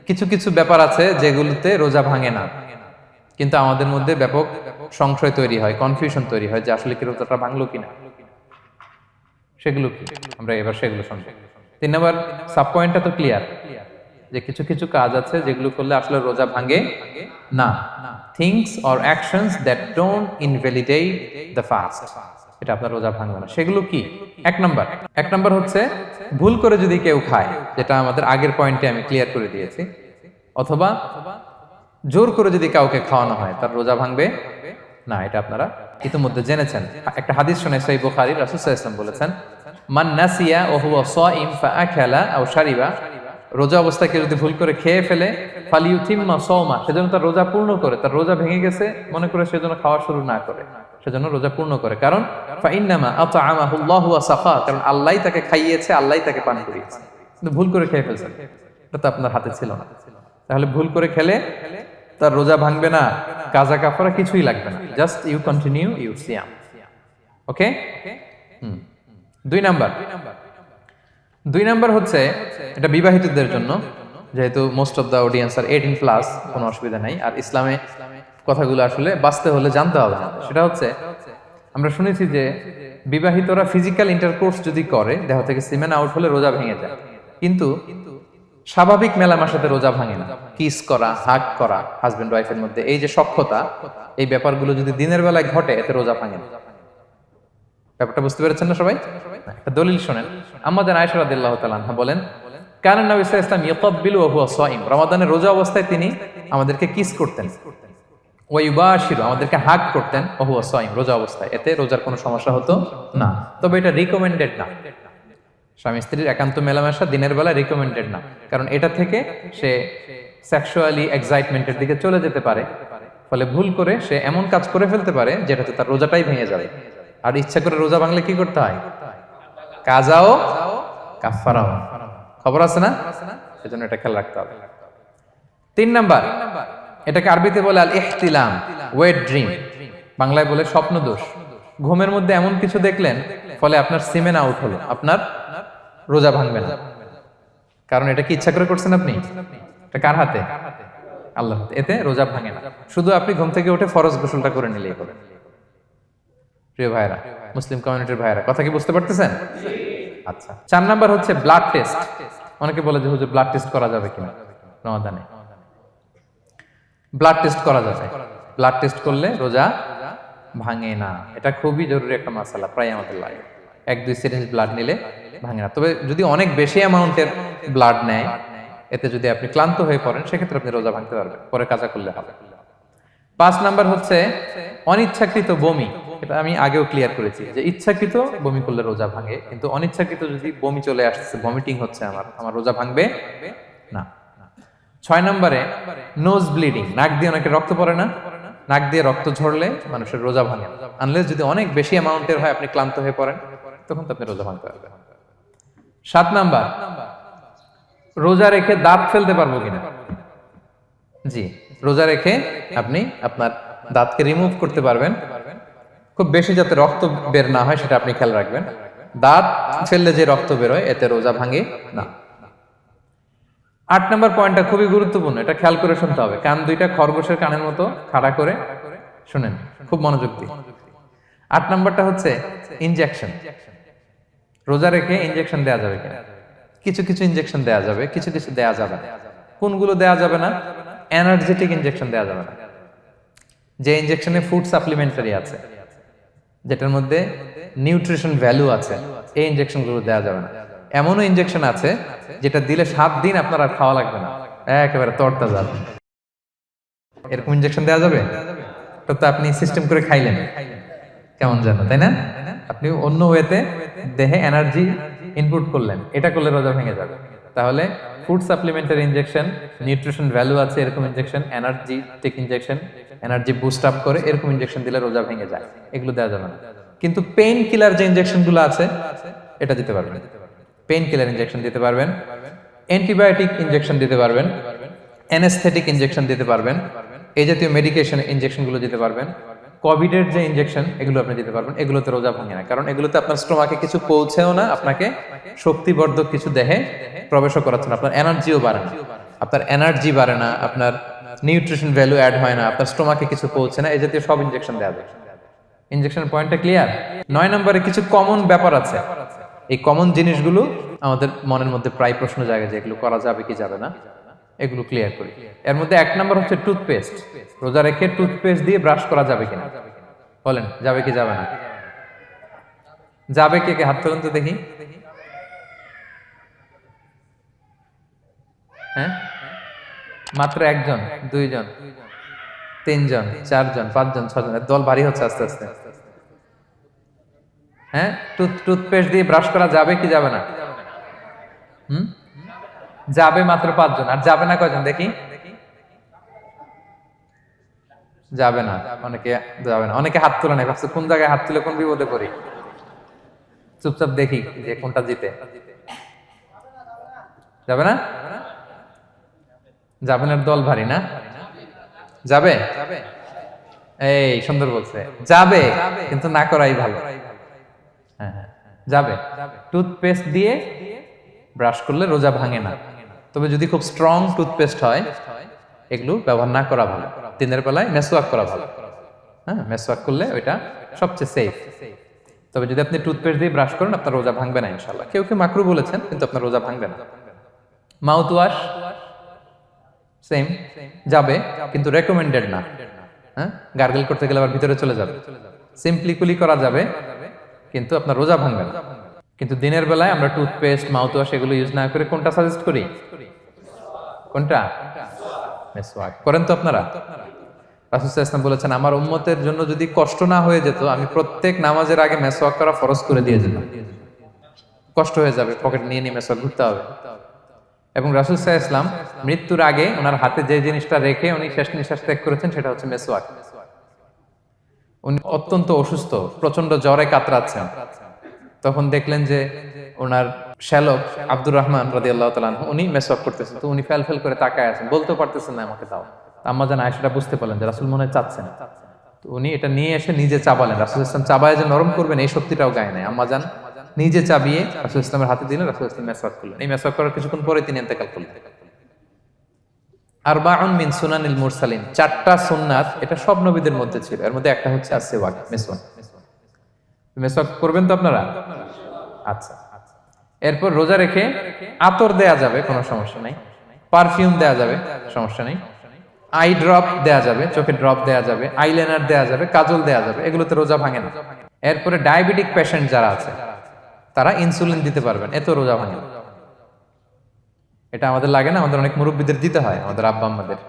কিছু কিছু ব্যাপার আছে যেগুলোতে রোজা ভাঙে না, কিন্তু আমাদের মধ্যে ব্যাপক সংশয় তৈরি হয়, কনফিউশন তৈরি হয় যে আসলে কি রোজাটা ভাঙলো কিনা। সেগুলো কি আমরা এবার সেগুলো শুনবো। 3 নম্বর সাব পয়েন্টটা তো ক্লিয়ার যে কিছু কিছু কাজ আছে যেগুলো করলে আসলে রোজা ভাঙে না। Things or actions that don't invalidate the fast, এটা আপনার রোজা ভাঙবে না। সেগুলো কি? এক নম্বর হচ্ছে ভুল করে যদি কেউ খায়, যেটা আমাদের আগের পয়েন্টে আমি ক্লিয়ার করে দিয়েছি, অথবা জোর করে যদি কাউকে খাওয়ানো হয় তার রোজা ভাঙবে না, এটা আপনারা ইতিমধ্যে জেনেছেন। একটা হাদিস শুনে সহিহ বুখারী, রাসূল সাল্লাল্লাহু আলাইহি ওয়াসাল্লাম বলেছেন, মান নাসিয়া ওয়া হুয়া সাইম ফাআকালা আও শারিবা, রোজা অবস্থায় কেউ যদি ভুল করে খেয়ে ফেলে, ফালিউতিম্মা সাওমা, সেজন্য তার রোজা পূর্ণ করে, তার রোজা ভেঙে গেছে মনে করে সেজন্য খাওয়া শুরু না করে, সেজন্য রোজা পূর্ণ করে। কারণ ফাইন্নামা আতআমাহুল্লাহু ওয়া সাকা, কারণ আল্লাহই তাকে খাইয়েছে, আল্লাহই তাকে পান করিয়েছে। কিন্তু ভুল করে খেয়ে ফেলছেন, এটা তো আপনার হাতে ছিল না। তাহলে ভুল করে খেলে তার রোজা ভাঙবে না, কাজা কাফারা কিছুই লাগবে না, জাস্ট ইউ কন্টিনিউ ইউর সিয়াম। ওকে। 2 নাম্বার হচ্ছে এটা বিবাহিতদের জন্য, যেহেতু মোস্ট অফ দ্য অডিয়েন্স আর 18+, কোনো অসুবিধা নাই। আর ইসলামে কথাগুলো আসলে বাঁচতে হলে জানতে হবে না। সেটা হচ্ছে আমরা শুনেছি যে বিবাহিতরা ফিজিক্যাল ইন্টারকোর্স যদি করে, দেহ থেকে সিমেন আউট হলে রোজা ভেঙে যায়, কিন্তু স্বাভাবিক মেলামেশাতে রোজা ভাঙে না। কিস করা, হাগ করা হাজবেন্ড ওয়াইফের মধ্যে, এই যে সখ্যতা, এই ব্যাপারগুলো যদি দিনের বেলায় ঘটে এতে রোজা ভাঙে না। ব্যাপারটা বুঝতে পেরেছেন না সবাই? একটা দলিল শোনেন। আমাদের আয়েশা রাদিয়াল্লাহু তাআলা আনহা বলেন, কানা নবী সাল্লাল্লাহু আলাইহি ওয়াসাল্লাম ইয়াকাব্বিলু ওয়া হুয়া সাইম, রমাদানের রোজা অবস্থায় তিনি আমাদেরকে কিস করতেন, ওয়া ইউবাশিরু, আমাদেরকে হাগ করতেন, ওয়া হুয়া সাইম, রোজা অবস্থায়। এতে রোজার কোনো সমস্যা হতো না, তবে এটা রিকমেন্ডেড না। স্বামী স্ত্রীর একান্ত মেলামেশা দিনের বেলা রিকমেন্ডেড না, কারণ এটা থেকে সে সেক্সুয়ালি এক্সাইটমেন্টের দিকে চলে যেতে পারে, ফলে ভুল করে সে এমন কাজ করে ফেলতে পারে যেটাতে তার রোজাটাই ভেঙে যাবে। আর ইচ্ছা করে রোজা ভাঙলে কি করতে হয়? কাজাও কাফারাও, খবর আছে না? সেজন্য এটা খেয়াল রাখতে হবে। 3 নাম্বার, এটাকে আরবিতে বলে আল ইহতিলাম, ওয়েট ড্রিম, বাংলায় বলে স্বপ্ন দোষ। ঘুমের মধ্যে এমন কিছু দেখলেন ফলে আপনার সিমেন আউট হলো, আপনার রোজা ভাঙবে না, কারণ এটা কি ইচ্ছা করে করছেন আপনি? এটা কার হাতে? আল্লাহর হাতে। এতে রোজা ভাঙে না, শুধু আপনি ঘুম থেকে উঠে ফরজ গোসলটা করে নিলেই হবে। প্রিয় ভাইরা, মুসলিম কমিউনিটির ভাইরা, কথা কি বুঝতে পারতেছেন? আচ্ছা। 4 নাম্বার হচ্ছে ব্লাড টেস্ট। অনেকে বলে যে হুজুর ব্লাড টেস্ট করা যাবে কিনা রমাদানে? ব্লাড টেস্ট করা যাবে। ব্লাড টেস্ট করলে রোজা ভাঙে না, এটা খুবই জরুরি একটা মাসালা, প্রায় আমাদের লাগে। 1-2 সিরিঞ্জ ব্লাড নিলে ভাঙে না। তবে যদি অনেক বেশি অ্যামাউন্টের ব্লাড নেয়, এতে যদি আপনি ক্লান্ত হয়ে পড়েন, সেক্ষেত্রে আপনি রোজা ভাঙতে পারবেন, পরে কাজা করলে হবে। 5 নাম্বার হচ্ছে অনিচ্ছাকৃত বমি। এটা আমি আগেও ক্লিয়ার করেছি যে ইচ্ছাকৃত বমি করলে রোজা ভাঙে, কিন্তু অনিচ্ছাকৃত যদি বমি চলে আসছে, ভমিটিং হচ্ছে, আমার রোজা ভাঙবে না। 6 নম্বরে নোজ ব্লিডিং, নাক দিয়ে অনেকে রক্ত পড়ে না, নাক দিয়ে রক্ত ঝরলে মানুষের রোজা ভাঙে না, আনলেস যদি অনেক বেশি অ্যামাউন্টের হয়, আপনি ক্লান্ত হয়ে পড়েন, তখন তো আপনি রোজা ভাঙতে পারবেন। 7 নাম্বার, রোজা রেখে দাঁত ফেলতে পারবো কিনা? জি, রোজা রেখে আপনি আপনার দাঁতকে রিমুভ করতে পারবেন, খুব বেশি যাতে রক্ত বের না হয় সেটা আপনি খেয়াল রাখবেন। দাঁত ফেললে যে রক্ত বের হয় এতে রোজা ভাঙে না। 8 নম্বর পয়েন্টটা খুবই গুরুত্বপূর্ণ, এটা খেয়াল করে শুনতে হবে। কান দুইটা খরগোশের কানের মতো খাড়া করে শুনেন, খুব মনোযোগ দিয়ে। 8 নম্বরটা হচ্ছে ইনজেকশন। রোজা রেখে ইনজেকশন দেয়া যাবে কিনা? কিছু কিছু ইনজেকশন দেয়া যাবে, কিছু কিছু দেয়া যাবে না। কোনগুলো দেয়া যাবে না? এনার্জেটিক ইনজেকশন দেয়া যাবে না। যে ইনজেকশনে ফুড সাপ্লিমেন্টারি আছে, যেটার মধ্যে নিউট্রিশন ভ্যালু আছে, এই ইনজেকশনগুলো দেওয়া যাবে না। এমনও ইনজেকশন আছে যেটা দিলে 7 দিন আপনার আর খাওয়া লাগবে না, একেবারে তরতা যাবে, এরকম ইনজেকশন দেওয়া যাবে? তো আপনি সিস্টেম করে খাইলেন কেমন যেন, তাই না? আপনি অন্য ওয়েতে দেহে এনার্জি ইনপুট করলেন, এটা করলে রোজা ভেঙে যাবে। তাহলে food supplementary injection, nutrition value আছে এরকম injection, energetic injection, energy boost up করে এরকম ইনজেকশন দিলে রোজা ভেঙে যায়, এগুলো দেওয়া যাবে না। কিন্তু পেইন কিলার যে ইনজেকশনগুলো আছে এটা দিতে পারবেন, পেইন কিলার ইনজেকশন দিতে পারবেন, অ্যান্টিবায়োটিক ইনজেকশন দিতে পারবেন, অ্যানেস্থেটিক ইনজেকশন দিতে পারবেন, এই জাতীয় মেডিকেশন ইনজেকশনগুলো দিতে পারবেন। কোভিডের যে ইনজেকশন এগুলো আপনি দিতে পারবেন, এগুলোতে রোজা ভাঙে না, কারণ এগুলোতে আপনার স্টোমাকে কিছু পৌঁছেও না, আপনাকে শক্তিবর্ধক কিছু দেহে প্রবেশও করাচ্ছে না, আপনার এনার্জিও বাড়ে না, আপনার এনার্জি বাড়ে না, আপনার নিউট্রিশন ভ্যালু অ্যাড হয় না, আপনার স্টোমাকে কিছু পৌঁছে না, এই জাতীয় সব ইনজেকশন দেওয়া যায়। ইনজেকশনের পয়েন্টটা ক্লিয়ার? 9 নম্বরে কিছু কমন ব্যাপার আছে। এই কমন জিনিসগুলো আমাদের মনের মধ্যে প্রায় প্রশ্ন জাগে যে এগুলো করা যাবে কি যাবে না, এগুলো ক্লিয়ার করি। এর মধ্যে 1 নম্বর হচ্ছে টুথপেস্ট। রোজা রেখে টুথপেস্ট দিয়ে ব্রাশ করা যাবে কিনা, বলেন যাবে কি যাবে না? যাবে, কে কে হাত তুলুন তো দেখি। হ্যাঁ, মাত্র 1 জন, 2 জন, 3 জন, 4 জন, 5 জন, 6 জন, দল ভারী হচ্ছে আস্তে আস্তে। হ্যাঁ, টুথপেস্ট দিয়ে ব্রাশ করা যাবে কি যাবে না? যাবে মাত্র 5 জন। আর যাবে না কয়জন দেখি? যাবে না, অনেকে যাবে না। অনেকে হাত তুলে নাই, ভাবছে কোন জায়গায় হাত তুলে কোন বিপদে পড়ি। চুপচাপ দেখি যে কোনটা জিতে। যাবে না? যাবে না, দল ভারী না? যাবে? এই সুন্দর বলছে, যাবে কিন্তু না করাই ভালো। হ্যাঁ হ্যাঁ, যাবে। টুথপেস্ট দিয়ে ব্রাশ করলে রোজা ভাঙে না, তবে যদি খুব স্ট্রং টুথপেস্ট হয় এগুলো ব্যবহার না করা ভালো। দিনের বেলায় মেসওয়াক করা ভালো। হ্যাঁ, মেসওয়াক করলে ওইটা সবচেয়ে সেফ। তবে যদি আপনি টুথপেস্ট দিয়ে ব্রাশ করেন আপনার রোজা ভাঙবে না ইনশাআল্লাহ। কেউ কেউ মাকরু বলেছেন, কিন্তু আপনার রোজা ভাঙবে না। মাউথ ওয়াশ সেম, যাবে কিন্তু রেকমেন্ডেড না। হ্যাঁ, গার্গল করতে গেলে আবার ভিতরে চলে যাবে। সিম্পলি কুলি করা যাবে কিন্তু আপনার রোজা ভাঙবে না। কিন্তু দিনের বেলায় আমরা টুথপেস্ট, মাউথ ওয়াশ এগুলো ইউজ না করে কোনটা সাজেস্ট করি? কোনটা? মেসওয়াক করেন তো আপনারা? রাসূল সাল্লাল্লাহু আলাইহি ওয়াসাল্লাম বলেছেন, আমার উম্মতের জন্য যদি কষ্ট না হয়ে যেত আমি প্রত্যেক নামাজের আগে মেসওয়াক করা ফরজ করে দিয়ে যেতাম। কষ্ট হয়ে যাবে, পকেট নিয়ে নিয়ে মেসওয়াক ঘুরতে হবে। এবং রাসূল সাল্লাল্লাহু আলাইহি ওয়াসাল্লাম মৃত্যুর আগে ওনার হাতে যে জিনিসটা রেখে উনি শেষ নিঃশ্বাস ত্যাগ করেছেন সেটা হচ্ছে মেসওয়াক। উনি অত্যন্ত অসুস্থ, প্রচন্ড জ্বরে কাতরাচ্ছেন। তখন দেখলেন যে ওনার শ্যালক আব্দুর রহমান রাদিয়াল্লাহু তাআলা আনহু উনি মেসওয়াক করতেছেন, তো উনি ফেল করে তাকায় আছেন, বলতে পারতেছেন না আমাকে দাও। আম্মা জান আয়েশা বুঝতে পারলেন যে রাসূল মনে হয় চাচ্ছেন, তো উনি এটা নিয়ে এসে নিজে চাবালেন। রাসূল ইসলাম চাবায় যে নরম করবেন এই শক্তিটাও গায়ে নাই। আম্মা জান নিজে চাবিয়ে রাসূল ইসলামের হাতে দিলেন, রাসূল ইসলাম মেসওয়াক করলেন। এই মেসওয়াক করার কিছুক্ষণ পরে তিনি ইন্তেকাল করলেন। আরবাউন মিন সুনানিল মুরসালিন, 4টা সুন্নাত, এটা সব নবীদের মধ্যে ছিল। এর মধ্যে একটা হচ্ছে আসওয়াক, মেসওয়াক। মেসওয়াক করবেন তো আপনারা? আচ্ছা। এরপর রোজা রেখে আতর দেয়া যাবে, কোনো সমস্যা নাই। পারফিউম দেয়া যাবে, সমস্যা নেই। আই ড্রপ দেয়া যাবে, চোখে ড্রপ দেয়া যাবে, আইলাইনার দেয়া যাবে, কাজল দেয়া যাবে, এগুলোতে রোজা ভাঙে না। এরপরে ডায়াবেটিক পেশেন্ট যারা আছে তারা ইনসুলিন দিতে পারবেন, এত রোজা ভাঙে না। এটা আমাদের লাগে না, আমাদের অনেক মুরব্বীদের দিতে হয়, আমাদের আব্বা আম্মাদের।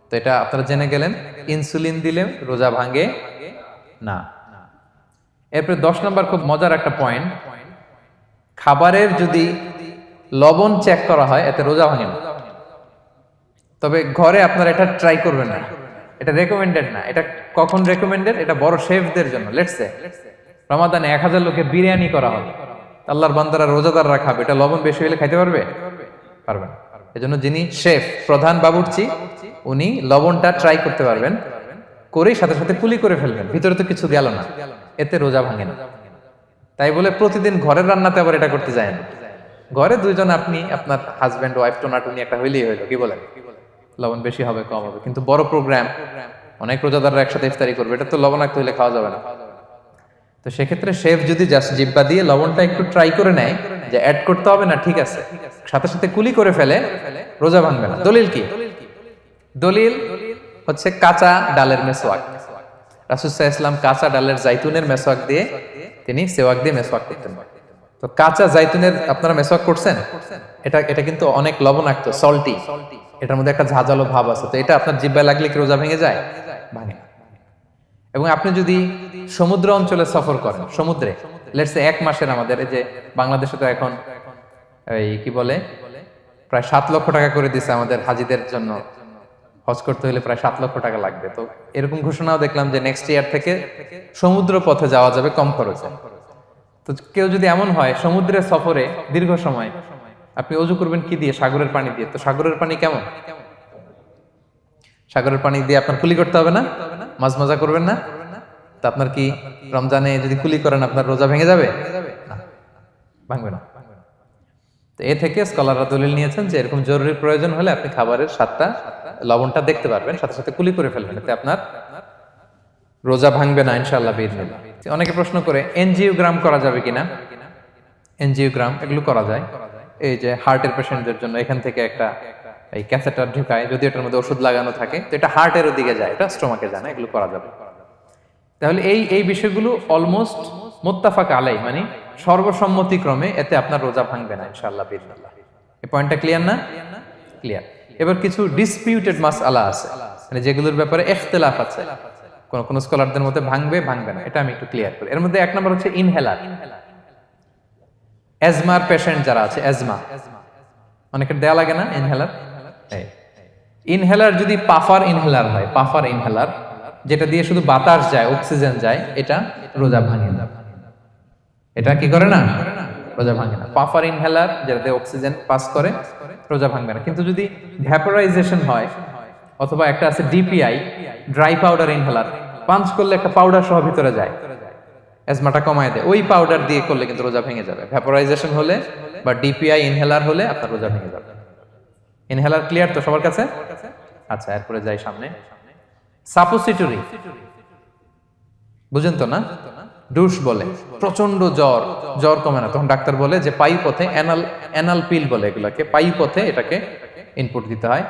তো এটা আপনারা জেনে গেলেন, ইনসুলিন দিলে রোজা ভাঙে না। এরপরে 10 নম্বর খুব মজার একটা পয়েন্ট, খাবারের যদি লবণ চেক করা হয় এতে রোজা ভাঙে না। তবে ঘরে আপনারা এটা ট্রাই করবেন না, এটা রেকমেন্ডেড না। এটা কখন রেকমেন্ডেড? এটা বড় শেফদের জন্য। লেটস সে রমাদানে 1000 লোকের বিরিয়ানি করা হবে, আল্লাহর বান্দারা রোজাদাররা খাবে, এটা লবণ বেশি হলে খাইতে পারবে? পারবে না। এজন্য যিনি শেফ, প্রধান বাবুর্চি, উনি লবণটা ট্রাই করতে পারবেন, করেই সাথে সাথে কুলি করে ফেলবেন, ভিতরে তো কিছু গেল না, এতে রোজা ভাঙে না। তাই বলে প্রতিদিন ঘরের রান্নাতে আবার এটা করতে যায় না। ঘরে 2 জন, আপনি আপনার হাজবেন্ড ওয়াইফ টোনাটুনি একটা হইলেই হইলো, কি বলেন? লবণ বেশি হবে কম হবে, কিন্তু বড় প্রোগ্রাম, অনেক রোজাদাররা একসাথে ইফতারি করবে, এটা তো লবণাক্ত হইলে খাওয়া যাবে না। তো সেক্ষেত্রে শেফ যদি জাস্ট জিব্বা দিয়ে লবণটা একটু ট্রাই করে নেয় যে অ্যাড করতে হবে না, ঠিক আছে, সাথে সাথে কুলি করে ফেলে, রোজা ভাঙবে না। দলিল কি? দলিল হচ্ছে কাঁচা ডালের মেসওয়াক। রাসূল সাল্লাল্লাহু আলাইহি ওয়াসাল্লাম কাঁচা ডালের জাইতুনের মেসওয়াক দিয়ে তিনি সেওয়াক দিয়ে মেসওয়াক করতেন। তো কাঁচা জাইতুনের আপনারা মেসওয়াক করছেন, এটা কিন্তু অনেক লবণাক্ত, সল্টি, এটার মধ্যে একটা ঝাঁঝালো ভাব আছে। তো এটা আপনার জিহ্বায় লাগলে কি রোজা ভেঙে যায়? ভাঙে না। এবং আপনি যদি সমুদ্র অঞ্চলে সফর করেন, সমুদ্রে লেটস সে 1 মাসের, আমাদের এই যে বাংলাদেশে তো এখন এই কি বলে প্রায় 7 লক্ষ টাকা করে দিছে আমাদের হাজিদের জন্য, হজ করতে হলে প্রায় 7 লক্ষ টাকা লাগবে। তো এরকম ঘোষণাও দেখলাম যে নেক্সট ইয়ার থেকে সমুদ্র পথে যাওয়া যাবে কম খরচে। তো কেউ যদি এমন হয় সমুদ্রের সফরে দীর্ঘ সময়, আপনি ওযু করবেন কি দিয়ে? সাগরের পানি দিয়ে। তো সাগরের পানি কেমন? সাগরের পানি দিয়ে আপনার কুলি করতে হবে না? মাছ মজা করবেন না? তা আপনার কি রমজানে যদি কুলি করেন আপনার রোজা ভেঙে যাবে? না, ভাঙবে না। তো এ থেকে স্কলাররা দলিল নিয়েছেন যে এরকম জরুরি প্রয়োজন হলে আপনি খাবারের স্বাদটা লবণটা দেখতে পারবেন, সাথে সাথে কুলি করে ফেলবেন, এতে আপনার রোজা ভাঙবে না ইনশাআল্লাহ বিইজনিল্লাহ। অনেকে প্রশ্ন করে এনজিওগ্রাম করা যাবে কিনা। এনজিওগ্রাম এগুলো করা যায়, এই যে হার্টের পেশেন্টদের জন্য এখান থেকে একটা এই ক্যাথেটার ঢুকায়, যদি এটার মধ্যে ওষুধ লাগানো থাকে তো এটা হার্টের দিকে যায়, এটা স্টোমাকে যায় না, এগুলো করা যাবে। তাহলে এই বিষয়গুলো অলমোস্ট মুত্তাফাক আলাই, মানে সর্বসম্মতিক্রমে এতে আপনার রোজা ভাঙবে না ইনশাআল্লাহ বিইজনিল্লাহ। এই পয়েন্টটা ক্লিয়ার না? ক্লিয়ার। এবার কিছু ডিসপিউটেড মাসআলা আছে, মানে যেগুলোর ব্যাপারে ইখতিলাফ আছে, কোন কোন স্কলারদের মধ্যে ভাঙবে ভাঙবে না, এটা আমি একটু ক্লিয়ার করি। এর মধ্যে এক নম্বর হচ্ছে ইনহেলার। অ্যাজমার পেশেন্ট যারা আছে, অ্যাজমা অনেকের দেয়া লাগে না ইনহেলার। ইনহেলার যদি পাফার ইনহেলার হয়, পাফার ইনহেলার যেটা দিয়ে শুধু বাতাস যায়, অক্সিজেন যায়, এটা রোজা ভাঙে না। এটা কি করে না? রোজা ভাঙে না। পাফার ইনহেলার যেটাতে অক্সিজেন পাস করে, রোজা ভাঙবে না। কিন্তু যদি ভ্যাপোরাইজেশন হয়, অথবা একটা আছে DPI, dry powder inhaler, punch করলে একটা পাউডার সহ ভিতরে যায়, অ্যাজমাটা কমায় দেয়, ওই পাউডার দিয়ে করলে কিন্তু রোজা ভেঙে যাবে। ভ্যাপোরাইজেশন হলে বা ডিপিআই ইনহেলার হলে আপনার রোজা ভেঙে যাবে। ইনহেলার ক্লিয়ার তো সবার কাছে? আচ্ছা, এরপরে যাই সামনে। সাপোসিটরি বুঝেন তো না? ডুশ বলে, প্রচন্ড জ্বর কমে না, তখন ডাক্তার বলে যে পায়ু পথে অ্যানাল পিল বলে এগুলাকে, পায়ু পথে এটাকে ইনপুট দিতে হয়।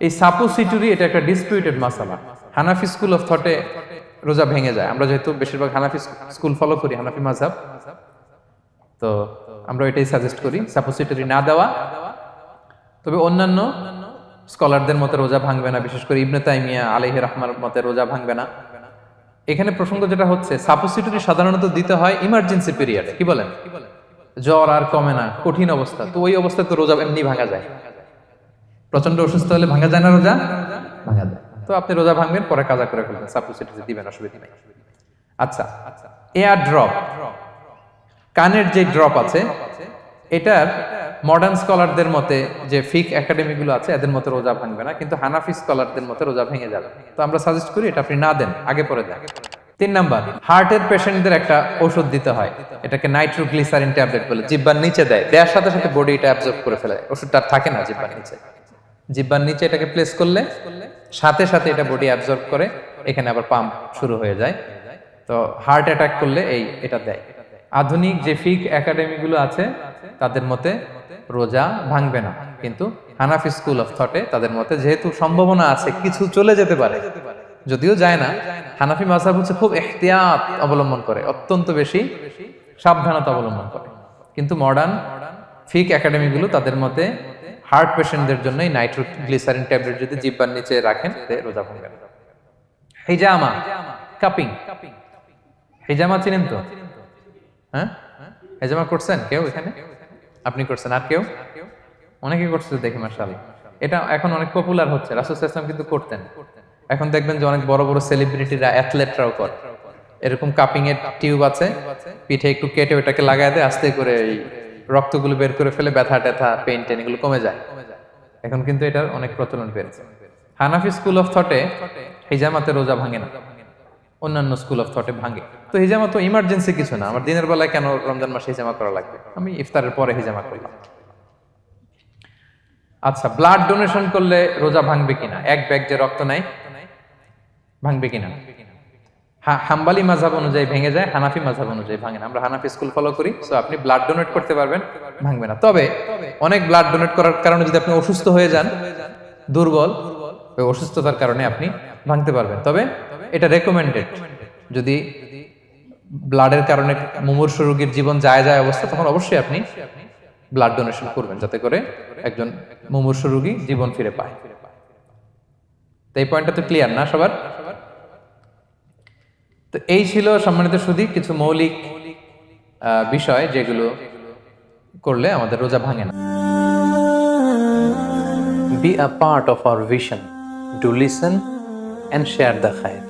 এই সাপোসিটরি এটা একটা ডিসপিউটেড মাসালা। হানাফি স্কুল অফ থটে রোজা ভেঙে যায়। আমরা যেহেতু বেশিরভাগ হানাফি স্কুল ফলো করি, হানাফি মাযহাব, তো আমরা এটাই সাজেস্ট করি সাপোসিটরি না দেওয়া। তবে অন্যান্য স্কলারদের মতে রোজা ভাঙবে না, বিশেষ করে ইবনে তাইমিয়া আলাইহি রাহমার মতে রোজা ভাঙবে না। এখানে প্রসঙ্গ যেটা হচ্ছে, সাপোসিটরি সাধারণত দিতে হয় ইমার্জেন্সি পিরিয়ডে। কি বলেন? জ্বর আর কমে না, কঠিন অবস্থা, তো ওই অবস্থায় তো রোজা এমনি ভাঙা যায়। প্রচন্ড অসুস্থ হলে ভাঙা যায় না রোজা? ভাঙা যায়। তো আপনি রোজা ভাঙবেন, পরে কাজা করে ফেলবেন, সাপোসিটরি দিবেন, অসুবিধা নেই। আচ্ছা, এয়ার ড্রপ, কানের যে ড্রপ আছে, এটার মডার্ন স্কলারদের মতে, যে ফিক একাডেমি গুলো আছে, এদের মতে রোজা ভাঙবে না, কিন্তু হানাফি স্কলারদের মতে রোজা ভেঙে যাবে। তো আমরা সাজেস্ট করি এটা আপনি না দেন, আগে পরে দেন। 3 নাম্বার, হার্টের পেশেন্টদের একটা ওষুধ দিতে হয়, এটাকে নাইট্রোগ্লিসারিন ট্যাবলেট বলে, জিহ্বার নিচে দেয়, দেওয়ার সাথে সাথে বডি এটা অ্যাবজর্ব করে ফেলে, ওষুধটা থাকে না জিহ্বার নিচে। জিহ্বার নিচে এটাকে প্লেস করলে সাথে সাথে এটা বডি অ্যাবজর্ব করে, এখানে আবার পাম্প শুরু হয়ে যায়। তো হার্ট অ্যাটাক করলে এটা দেয়। আধুনিক যে ফিক একাডেমি গুলো আছে তাদের মতে রোজা ভাঙবে না, কিন্তু হানাফি স্কুল অফ থটে তাদের মতে যেহেতু সম্ভাবনা আছে কিছু চলে যেতে পারে, যদিও যায় না, হানাফি মাযহাব হচ্ছে খুব ইহতিয়াত অবলম্বন করে, অত্যন্ত বেশি সাবধানতা অবলম্বন করে। কিন্তু মডার্ন ফিক একাডেমি গুলো তাদের মতে হার্ট পেশেন্টদের জন্য নাইট্রোগ্লিসারিন ট্যাবলেট যদি জিহ্বার নিচে রাখেন রোজা ভাঙবে না। হিজামা, কাপিং, হিজামা চিনেন তো? হ্যাঁ, হিজামা করছেন কেউ এখানে? আপনি করছেন, আর কেউ? অনেকে করছে দেখি মাশাআল্লাহ। এটা এখন অনেক পপুলার হচ্ছে, রাসূল সাল্লাল্লাহু আলাইহি ওয়াসাল্লাম কিন্তু করতেন। এখন দেখবেন যে অনেক বড় বড় সেলিব্রিটিরা, অ্যাথলেটরাও করে। এরকম কাপিং এর টিউব আছে, পিঠে একটু কেটে ওটাকে লাগায় দেয়, আস্তে করে এই রক্তগুলো বের করে ফেলে, ব্যথা ট্যাথা, পেইন টেন এগুলো কমে যায়। এখন কিন্তু এটার অনেক প্রচলন বেড়েছে। হানাফি স্কুল অফ থটে হিজামাতে রোজা ভাঙে না, অন্যান্য স্কুল অফ থটে ভাঙে। তো হিজামা তো ইমার্জেন্সি কিছু না, আমার দিনের বেলায় কেন রমজান মাসে হিজামা করা লাগবে, আমি ইফতারের পরে হিজামা করলাম। আচ্ছা, ব্লাড ডোনেশন করলে রোজা ভাঙবে কিনা? এক ব্যাগ যে রক্ত নেয়, ভাঙবে কিনা? হাম্বালি মাযহাব অনুযায়ী ভেঙে যায়, হানাফি মাযহাব অনুযায়ী ভাঙে না। আমরা হানাফি স্কুল ফলো করি, সো আপনি ব্লাড ডোনেট করতে পারবেন, ভাঙবে না। তবে অনেক ব্লাড ডোনেট করার কারণে যদি আপনি অসুস্থ হয়ে যান, দুর্বল, ওই অসুস্থতার কারণে আপনি ভাঙতে পারবেন। তবে এটা রেকমেন্ডেড, যদি ব্লাডের কারণে মুমূর্ষু রোগীর জীবন যায় অবস্থা, তখন অবশ্যই আপনি ব্লাড ডোনেশন করবেন, যাতে করে একজন মুমূর্ষু রোগী জীবন ফিরে পায়। তো এই পয়েন্টটা তো ক্লিয়ার না সবার? তো এই ছিল সম্মানিত সুধী কিছু মৌলিক বিষয় যেগুলো করলে আমাদের রোজা ভাঙে না। Be a part of our vision to listen and share the khair.